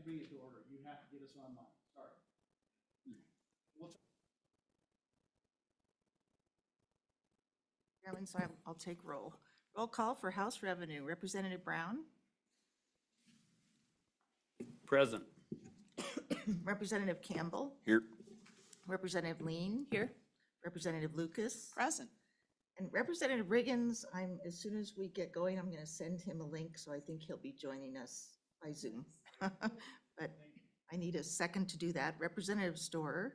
to bring it to order. You have to get us online. Sorry. Chairman, so I'll take roll. Roll call for House Revenue. Representative Brown, Present. Representative Campbell, Here. Representative Lean. Here. Representative Lucas. Present. And Representative Riggins, as soon as we get going, I'm going to send him a link, so I think he'll be joining us by Zoom. But I need a second to do that. Representative Storer.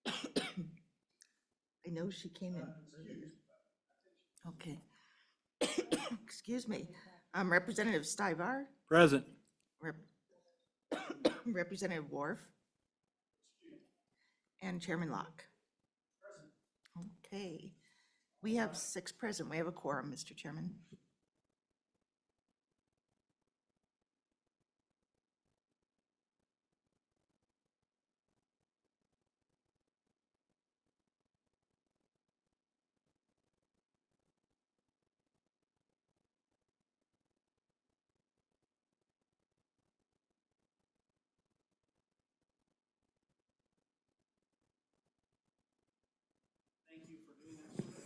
I know she came in. Okay. Excuse me. Representative Stivar, Present. Representative Worf, and Chairman Locke. Okay. We have 6 present. We have a quorum, Mr. Chairman.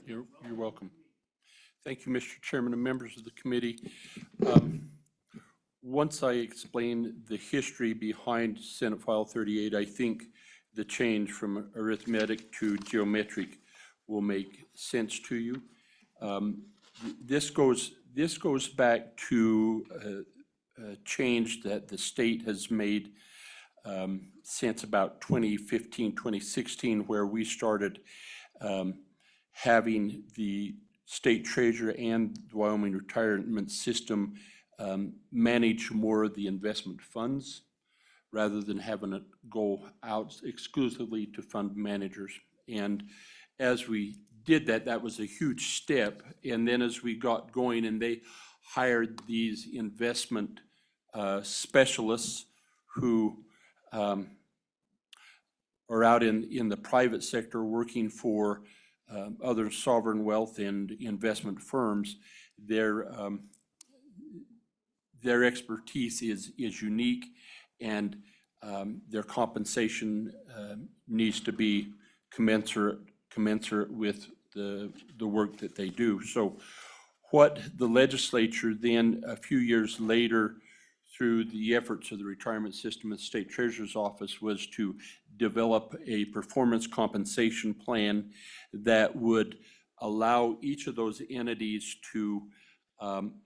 You're welcome. Thank you, Mr. Chairman and members of the committee. Once I explain the history behind Senate File 38, I think the change from arithmetic to geometric will make sense to you. This goes back to a change that the state has made since about 2015, 2016, where we started having the state treasurer and the Wyoming retirement system manage more of the investment funds rather than having it go out exclusively to fund managers. And as we did that, that was a huge step. And then as we got going and they hired these investment specialists who are out in the private sector working for other sovereign wealth and investment firms, their expertise is unique, and their compensation needs to be commensurate with the work that they do. So what the legislature then, a few years later, through the efforts of the retirement system and state treasurer's office, was to develop a performance compensation plan that would allow each of those entities to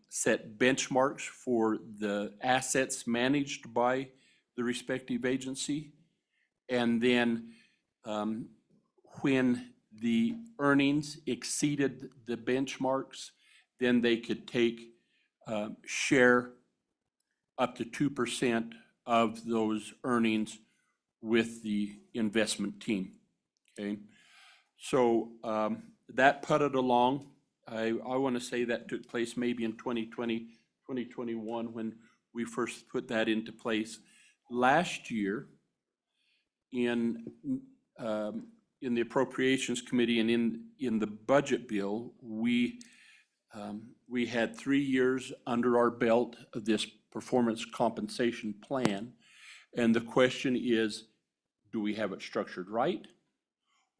set benchmarks for the assets managed by the respective agency. And then when the earnings exceeded the benchmarks, then they could take share up to 2% of those earnings with the investment team, okay? So that putted along. I want to say that took place maybe in 2020, 2021 when we first put that into place. Last year, in the Appropriations Committee and in the budget bill, we had 3 years under our belt of this performance compensation plan. And the question is, do we have it structured right?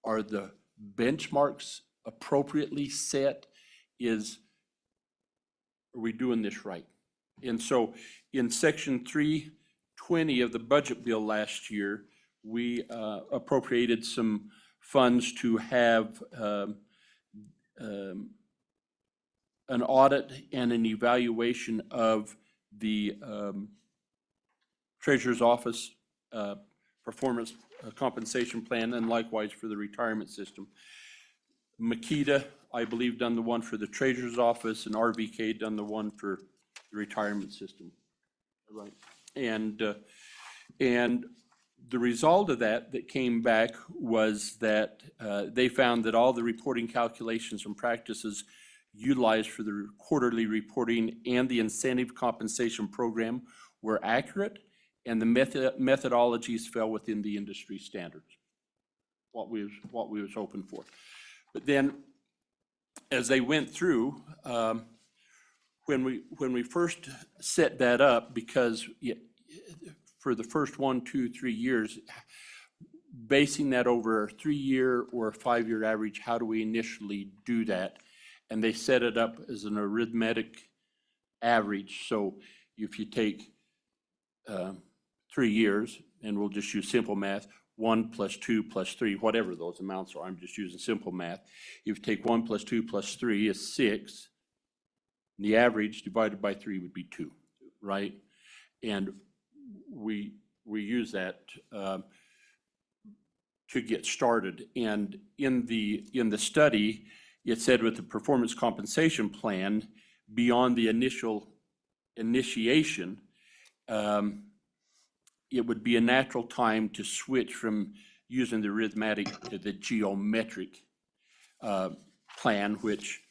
Are the benchmarks appropriately set? Are we doing this right? And so in section 320 of the budget bill last year, we appropriated some funds to have an audit and an evaluation of the Treasurer's Office performance compensation plan, and likewise for the retirement system. Makita, I believe, done the one for the Treasurer's Office, and RVK done the one for the retirement system. Right. And the result of that came back was that they found that all the reporting calculations and practices utilized for the quarterly reporting and the incentive compensation program were accurate, and the methodologies fell within the industry standards, what we was hoping for. But then, as they went through, when we first set that up, because for the first 1, 2, 3 years, basing that over a 3-year or a 5-year average, how do we initially do that? And they set it up as an arithmetic average. So if you take 3 years, and we'll just use simple math, 1 plus 2 plus 3, whatever those amounts are, I'm just using simple math. If you take 1 plus 2 plus 3 is 6, the average divided by 3 would be 2, right? And we use that to get started. And in the study, it said with the performance compensation plan, beyond the initiation, it would be a natural time to switch from using the arithmetic to the geometric plan, which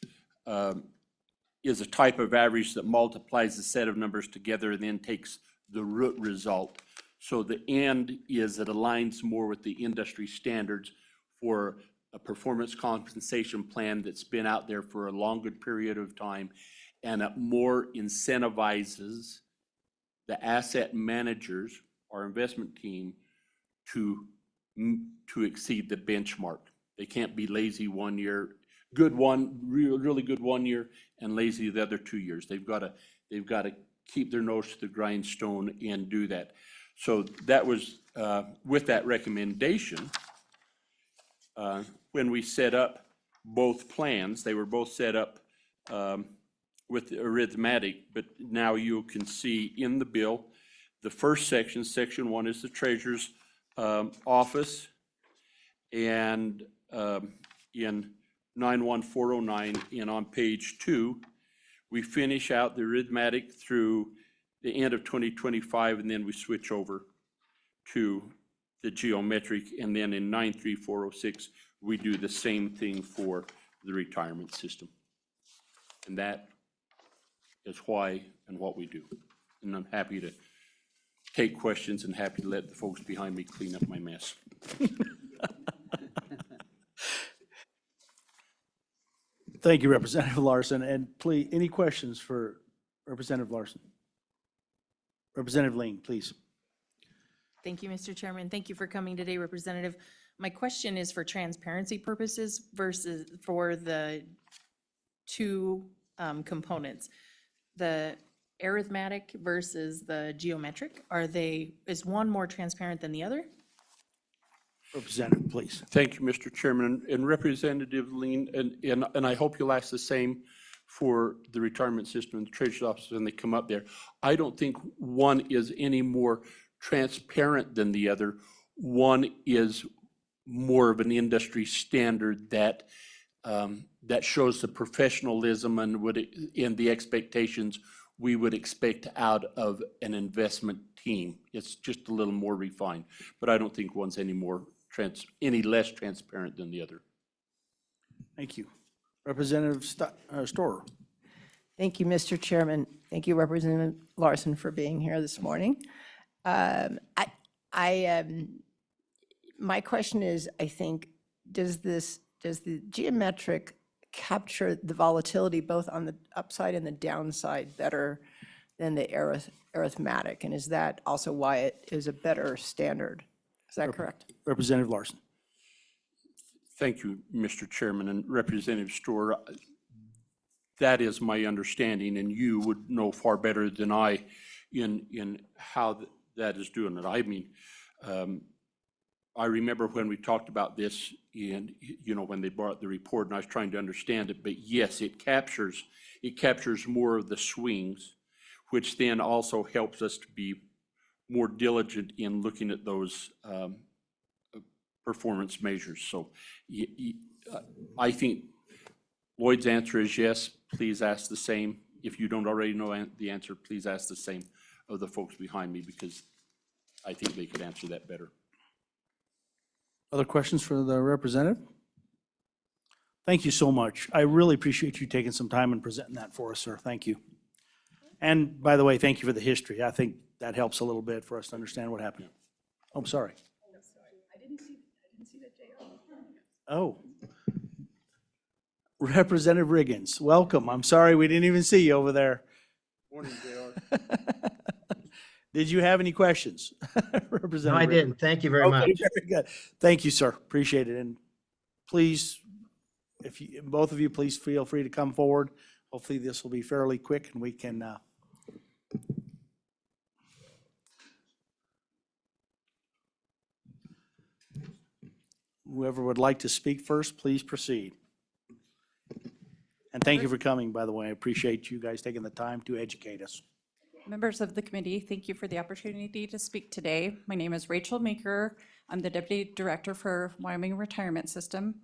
is a type of average that multiplies the set of numbers together and then takes the root result. So the end is it aligns more with the industry standards for a performance compensation plan that's been out there for a longer period of time, and it more incentivizes the asset managers, our investment team, to exceed the benchmark. They can't be lazy 1 year, good one, really good 1 year, and lazy the other 2 years. They've got to keep their nose to the grindstone and do that. So that was with that recommendation. When we set up both plans, they were both set up with the arithmetic, but now you can see in the bill, the first section, section 1, is the treasurer's office, and in 91409 and on page 2, we finish out the arithmetic through the end of 2025, and then we switch over to the geometric, and then in 93406, we do the same thing for the retirement system. And that is why and what we do. And I'm happy to take questions and happy to let the folks behind me clean up my mess. Thank you, Representative Larson. And please, any questions for Representative Larson? Representative Lane, please. Thank you, Mr. Chairman. Thank you for coming today, Representative. My question is for transparency purposes versus for the two components. The arithmetic versus the geometric, is one more transparent than the other? Representative, please. Thank you, Mr. Chairman. And Representative Lean, and I hope you'll ask the same for the retirement system and the treasurer's office when they come up there. I don't think one is any more transparent than the other. One is more of an industry standard that that shows the professionalism and the expectations we would expect out of an investment team. It's just a little more refined, but I don't think one's any less transparent than the other. Thank you. Representative Storer. Thank you, Mr. Chairman. Thank you, Representative Larson, for being here this morning. My question is, I think, does the geometric capture the volatility both on the upside and the downside better than the arithmetic? And is that also why it is a better standard? Is that correct? Representative Larson. Thank you, Mr. Chairman, and Representative Storer. That is my understanding, and you would know far better than I in how that is doing it. I mean, I remember when we talked about this and, when they brought the report and I was trying to understand it, but yes, it captures more of the swings, which then also helps us to be more diligent in looking at those performance measures. So I think Lloyd's answer is yes. Please ask the same. If you don't already know the answer, please ask the same of the folks behind me, because I think they could answer that better. Other questions for the representative? Thank you so much. I really appreciate you taking some time and presenting that for us, sir. Thank you. And by the way, thank you for the history. I think that helps a little bit for us to understand what happened. Oh, I'm sorry. I didn't see that, JR. Oh. Representative Riggins, welcome. I'm sorry we didn't even see you over there. Morning, JR. Did you have any questions? No, Representative I Ritter? didn't. Thank you very Okay, much. very good. Thank you, sir. Appreciate it. And please, if you, both of you, please feel free to come forward. Hopefully this will be fairly quick and we can, whoever would like to speak first, please proceed. And thank you for coming, by the way. I appreciate you guys taking the time to educate us. Members of the committee, thank you for the opportunity to speak today. My name is Rachel Meeker. I'm the Deputy Director for Wyoming Retirement System.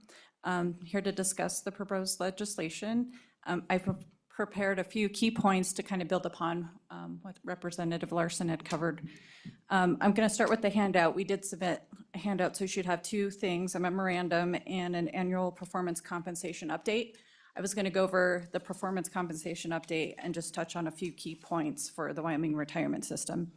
Here to discuss the proposed legislation. I've prepared a few key points to kind of build upon what Representative Larson had covered. I'm going to start with the handout. We did submit a handout, so you should have two things, a memorandum and an annual performance compensation update. I was going to go over the performance compensation update and just touch on a few key points for the Wyoming Retirement System.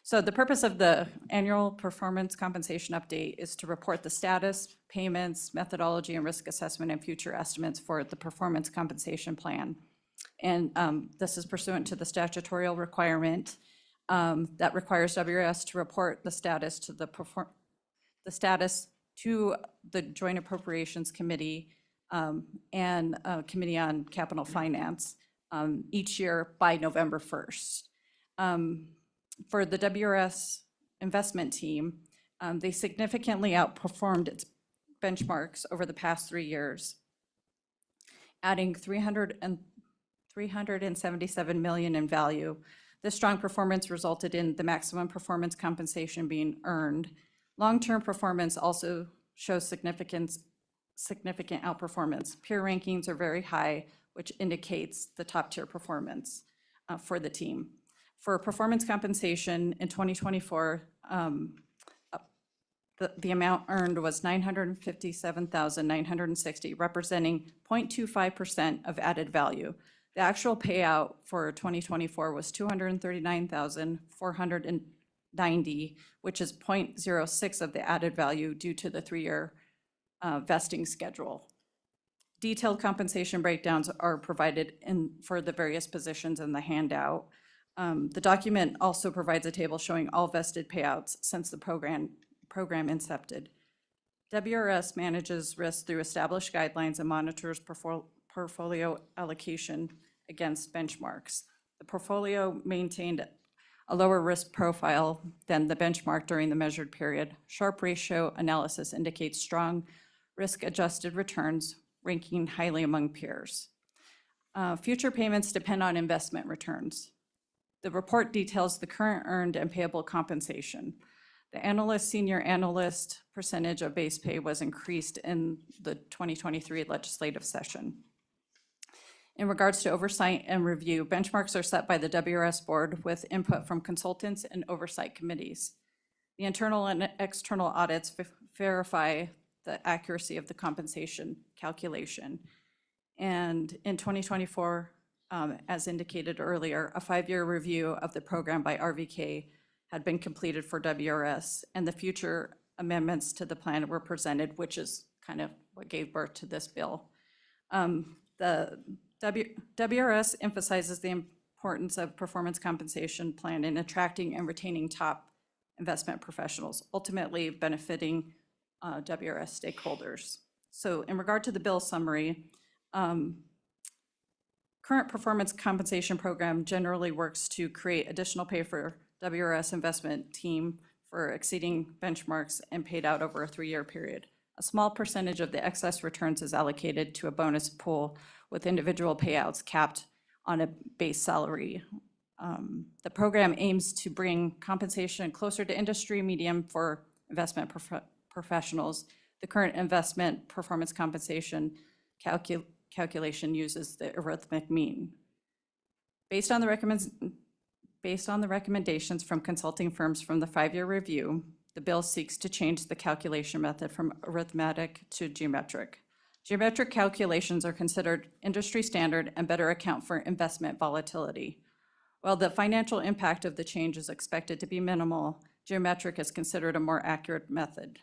So the purpose of the annual performance compensation update is to report the status, payments, methodology, and risk assessment and future estimates for the performance compensation plan. And this is pursuant to the statutory requirement that requires WRS to report the status to the Joint Appropriations Committee and Committee on Capital Finance each year by November 1st. For the WRS investment team, they significantly outperformed its benchmarks over the past 3 years, adding $377 million in value. This strong performance resulted in the maximum performance compensation being earned. Long-term performance also shows significant outperformance. Peer rankings are very high, which indicates the top-tier performance for the team. For performance compensation in 2024, the amount earned was $957,960, representing 0.25% of added value. The actual payout for 2024 was $239,490, which is 0.06 of the added value due to the 3-year vesting schedule. Detailed compensation breakdowns are provided for the various positions in the handout. The document also provides a table showing all vested payouts since the program incepted. WRS manages risk through established guidelines and monitors portfolio allocation against benchmarks. The portfolio maintained a lower risk profile than the benchmark during the measured period. Sharpe ratio analysis indicates strong risk-adjusted returns, ranking highly among peers. Future payments depend on investment returns. The report details the current earned and payable compensation. The senior analyst percentage of base pay was increased in the 2023 legislative session. In regards to oversight and review, benchmarks are set by the WRS board with input from consultants and oversight committees. The internal and external audits verify the accuracy of the compensation calculation. And in 2024, as indicated earlier, a 5-year review of the program by RVK had been completed for WRS, and the future amendments to the plan were presented, which is kind of what gave birth to this bill. The WRS emphasizes the importance of performance compensation plan in attracting and retaining top investment professionals, ultimately benefiting WRS stakeholders. So in regard to the bill summary, current performance compensation program generally works to create additional pay for WRS investment team for exceeding benchmarks and paid out over a 3-year period. A small percentage of the excess returns is allocated to a bonus pool with individual payouts capped on a base salary. The program aims to bring compensation closer to industry median for investment professionals. The current investment performance compensation calculation uses the arithmetic mean. Based on the recommendations from consulting firms from the 5-year review, the bill seeks to change the calculation method from arithmetic to geometric. Geometric calculations are considered industry standard and better account for investment volatility. While the financial impact of the change is expected to be minimal, geometric is considered a more accurate method.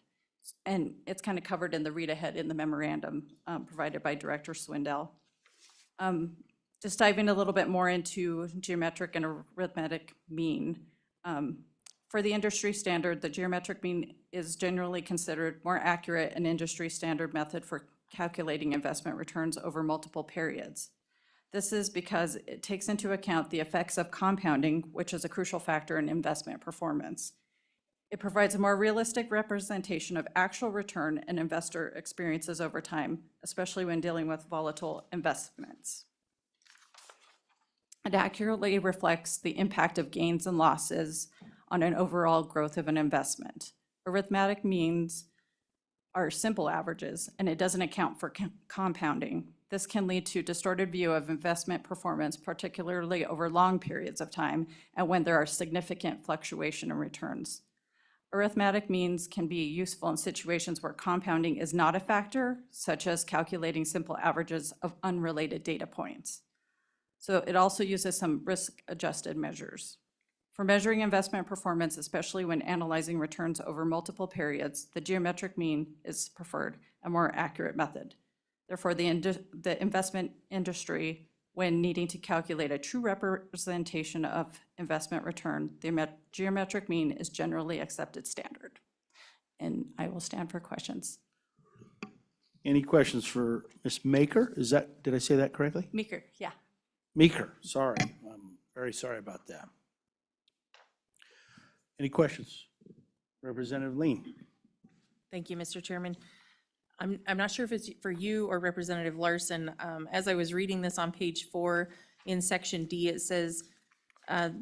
And it's kind of covered in the read ahead in the memorandum provided by Director Swindell. Just diving a little bit more into geometric and arithmetic mean. For the industry standard, the geometric mean is generally considered more accurate and industry standard method for calculating investment returns over multiple periods. This is because it takes into account the effects of compounding, which is a crucial factor in investment performance. It provides a more realistic representation of actual return and investor experiences over time, especially when dealing with volatile investments. It accurately reflects the impact of gains and losses on an overall growth of an investment. Arithmetic means are simple averages, and it doesn't account for compounding. This can lead to distorted view of investment performance, particularly over long periods of time and when there are significant fluctuation in returns. Arithmetic means can be useful in situations where compounding is not a factor, such as calculating simple averages of unrelated data points. So it also uses some risk-adjusted measures. For measuring investment performance, especially when analyzing returns over multiple periods, the geometric mean is preferred, a more accurate method. Therefore, the investment industry, when needing to calculate a true representation of investment return, the geometric mean is generally accepted standard. And I will stand for questions. Any questions for Ms. Maker? Did I say that correctly? Meeker, yeah. Meeker, sorry. I'm very sorry about that. Any questions? Representative Lean. Thank you, Mr. Chairman. I'm not sure if it's for you or Representative Larson. As I was reading this on page 4 in section D, it says,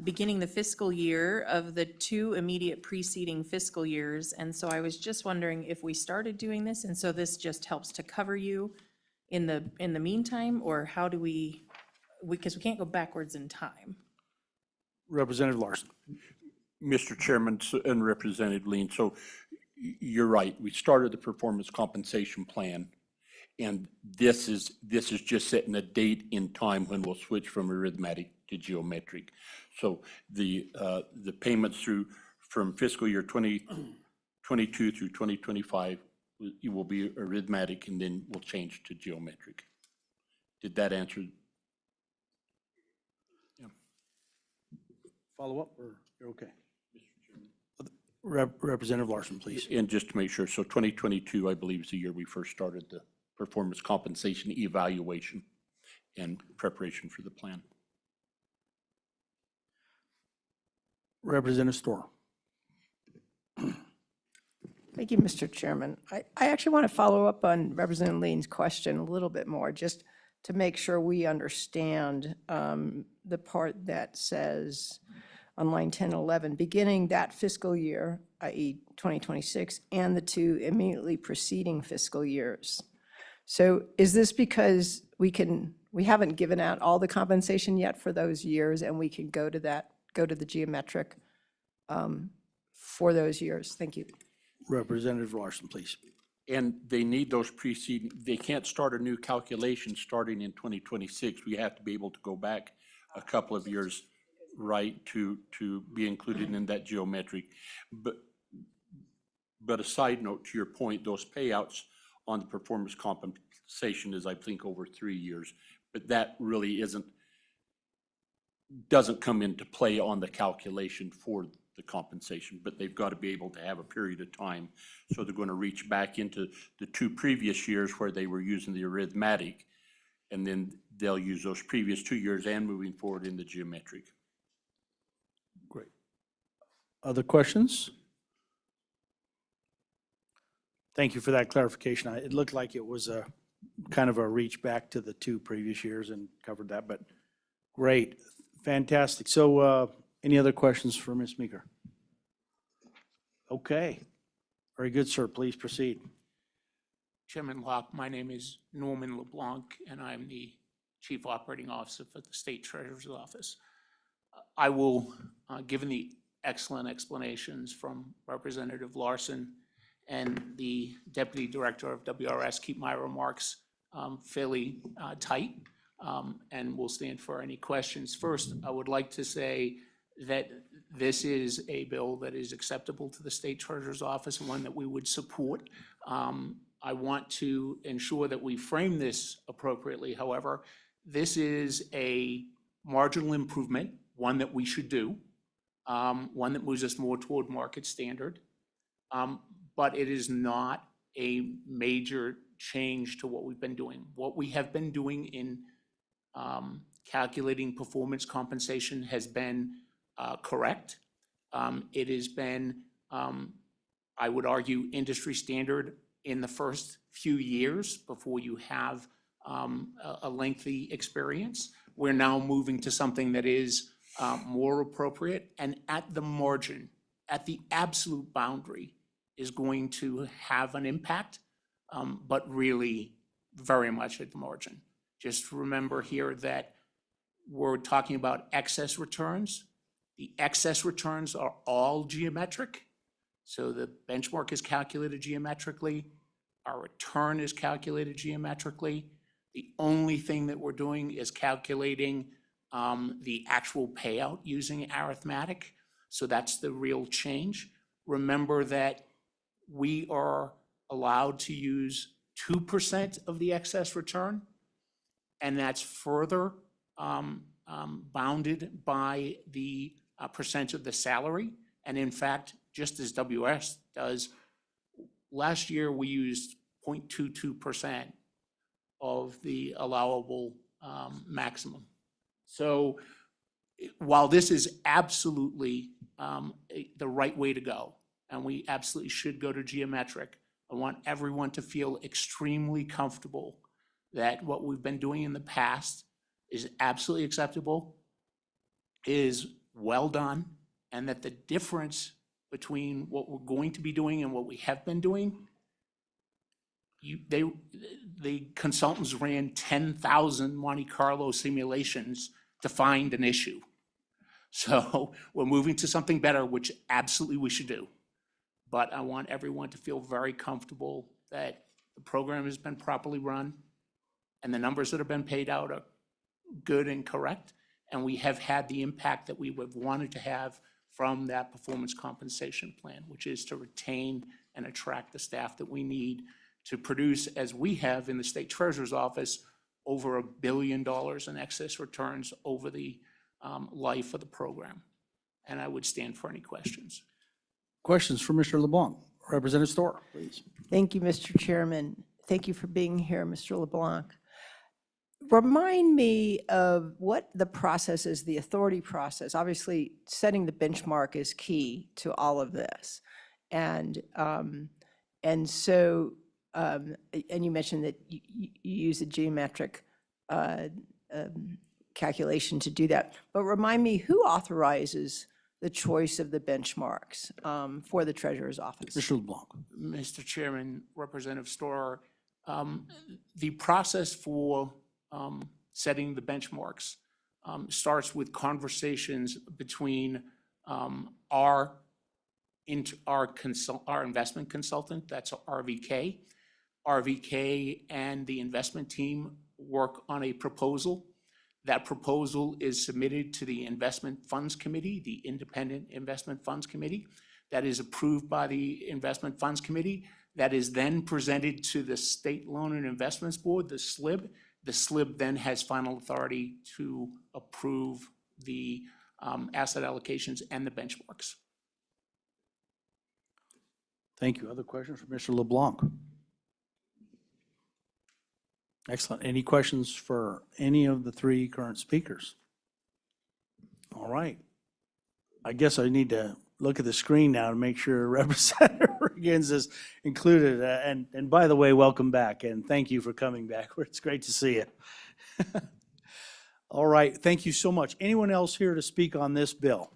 beginning the fiscal year of the 2 immediate preceding fiscal years. And so I was just wondering if we started doing this, and so this just helps to cover you in the meantime, or how do because we can't go backwards in time. Representative Larson. Mr. Chairman and Representative Lean, so you're right. We started the performance compensation plan, and this is just setting a date in time when we'll switch from arithmetic to geometric. So the payments from fiscal year 2022 through 2025, it will be arithmetic, and then we'll change to geometric. Did that answer? Yeah. Follow up, or you're okay? Representative Larson, please. And just to make sure, so 2022, I believe, is the year we first started the performance compensation evaluation and preparation for the plan. Representative Storr. Thank you, Mr. Chairman. I actually want to follow up on Representative Lean's question a little bit more, just to make sure we understand the part that says on line 10 and 11, beginning that fiscal year, i.e. 2026, and the 2 immediately preceding fiscal years. So is this because we haven't given out all the compensation yet for those years, and we can go to the geometric for those years? Thank you. Representative Larson, please. And they need those preceding, they can't start a new calculation starting in 2026. We have to be able to go back a couple of years, right, to be included in that geometric. But a side note to your point, those payouts on the performance compensation is, I think, over 3 years. But that really doesn't come into play on the calculation for the compensation, but they've got to be able to have a period of time. So they're going to reach back into the 2 previous years where they were using the arithmetic, and then they'll use those previous 2 years and moving forward in the geometric. Great. Other questions? Thank you for that clarification. It looked like it was a kind of a reach back to the 2 previous years and covered that, but great, fantastic. So any other questions for Ms. Meeker? Okay, very good, sir. Please proceed. Chairman Locke, my name is Norman LeBlanc, and I'm the Chief Operating Officer for the State Treasurer's Office. I will, given the excellent explanations from Representative Larson and the Deputy Director of WRS, keep my remarks fairly tight, and will stand for any questions. First, I would like to say that this is a bill that is acceptable to the State Treasurer's Office and one that we would support. I want to ensure that we frame this appropriately. However, this is a marginal improvement, one that we should do. one that moves us more toward market standard. But it is not a major change to what we've been doing. What we have been doing in calculating performance compensation has been correct. It has been, I would argue, industry standard in the first few years before you have a lengthy experience. We're now moving to something that is more appropriate and at the margin, at the absolute boundary, is going to have an impact, but really very much at the margin. Just remember here that we're talking about excess returns. The excess returns are all geometric. So the benchmark is calculated geometrically. Our return is calculated geometrically. The only thing that we're doing is calculating the actual payout using arithmetic. So that's the real change. Remember that we are allowed to use 2% of the excess return, and that's further bounded by the percent of the salary. And in fact, just as WS does, last year we used 0.22% of the allowable maximum. So while this is absolutely the right way to go, and we absolutely should go to geometric, I want everyone to feel extremely comfortable that what we've been doing in the past is absolutely acceptable, is well done, and that the difference between what we're going to be doing and what we have been doing, the consultants ran 10,000 Monte Carlo simulations to find an issue. So we're moving to something better, which absolutely we should do. But I want everyone to feel very comfortable that the program has been properly run and the numbers that have been paid out are good and correct. And we have had the impact that we would have wanted to have from that performance compensation plan, which is to retain and attract the staff that we need to produce, as we have in the State Treasurer's Office, over $1 billion in excess returns over the life of the program. And I would stand for any questions. Questions for Mr. LeBlanc? Representative Storr, please. Thank you, Mr. Chairman. Thank you for being here, Mr. LeBlanc. Remind me of what the process is, the authority process. Obviously, setting the benchmark is key to all of this. And so, and you mentioned that you use a geometric calculation to do that. But remind me, who authorizes the choice of the benchmarks for the Treasurer's Office? Mr. LeBlanc. Mr. Chairman, Representative Storr, the process for setting the benchmarks starts with conversations between our investment consultant, that's RVK. RVK and the investment team work on a proposal. That proposal is submitted to the Investment Funds Committee, the Independent Investment Funds Committee. That is approved by the Investment Funds Committee. That is then presented to the State Loan and Investments Board, the SLIB. The SLIB then has final authority to approve the asset allocations and the benchmarks. Thank you. Other questions for Mr. LeBlanc? Excellent. Any questions for any of the three current speakers? All right. I guess I need to look at the screen now to make sure Representative Riggins is included. And by the way, welcome back, and thank you for coming back. It's great to see you. All right, thank you so much. Anyone else here to speak on this bill?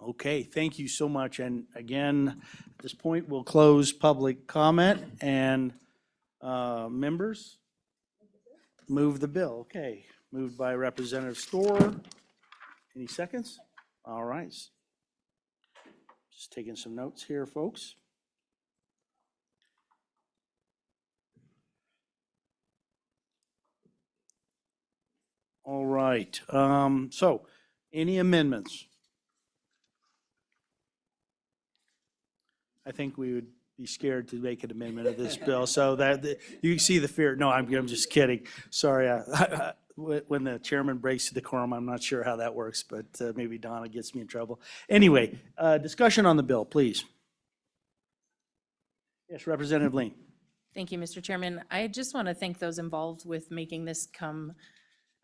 Okay, thank you so much. And again, at this point, we'll close public comment and members, move the bill. Okay, moved by Representative Storr. Any seconds? All right. Just taking some notes here, folks. All right. So, any amendments? I think we would be scared to make an amendment of this bill. So you see the fear. No, I'm just kidding. Sorry. When the chairman breaks the quorum, I'm not sure how that works, but maybe Donna gets me in trouble. Anyway, discussion on the bill, please. Yes, Representative Lean. Thank you, Mr. Chairman. I just want to thank those involved with making this come.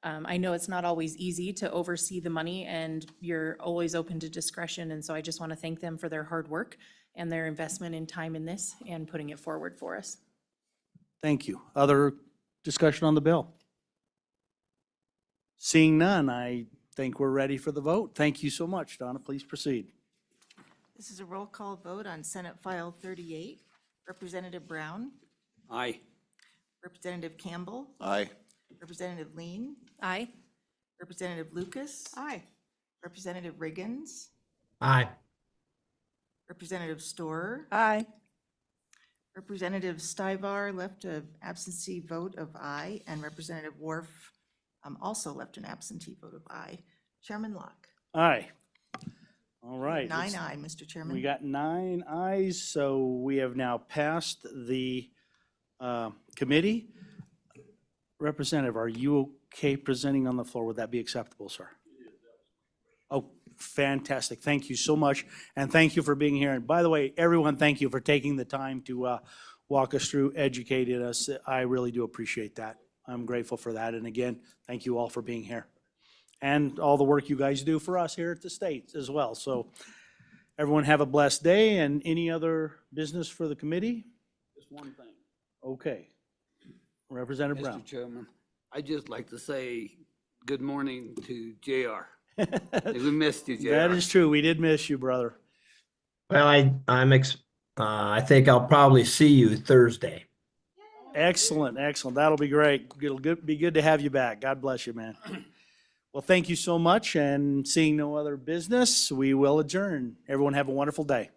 I know it's not always easy to oversee the money, and you're always open to discretion, and so I just want to thank them for their hard work and their investment in time in this and putting it forward for us. Thank you. Other discussion on the bill? Seeing none, I think we're ready for the vote. Thank you so much. Donna, please proceed. This is a roll call vote on Senate File 38. Representative Brown, Aye. Representative Campbell, Aye. Representative Lean, Aye. Representative Lucas. Aye. Representative Riggins, Aye. Representative Storer, Aye. Representative Stivar left an absentee vote of aye, and Representative Worf also left an absentee vote of aye. Chairman Locke. Aye. All right. Nine It's- aye, Mr. Chairman. We got 9 ayes, so we have now passed the committee. Representative, are you okay presenting on the floor? Would that be acceptable, sir? Oh, fantastic. Thank you so much, and thank you for being here. And by the way, everyone, thank you for taking the time to walk us through, educating us. I really do appreciate that. I'm grateful for that. And again, thank you all for being here. And all the work you guys do for us here at the state as well. So everyone have a blessed day, and any other business for the committee? Just one thing. Okay. Representative Brown. Mr. Chairman, I'd just like to say good morning to JR. We missed you, JR. That is true. We did miss you, brother. Well, I think I'll probably see you Thursday. Excellent, excellent. That'll be great. It'll be good to have you back. God bless you, man. Well, thank you so much, and seeing no other business, we will adjourn. Everyone have a wonderful day.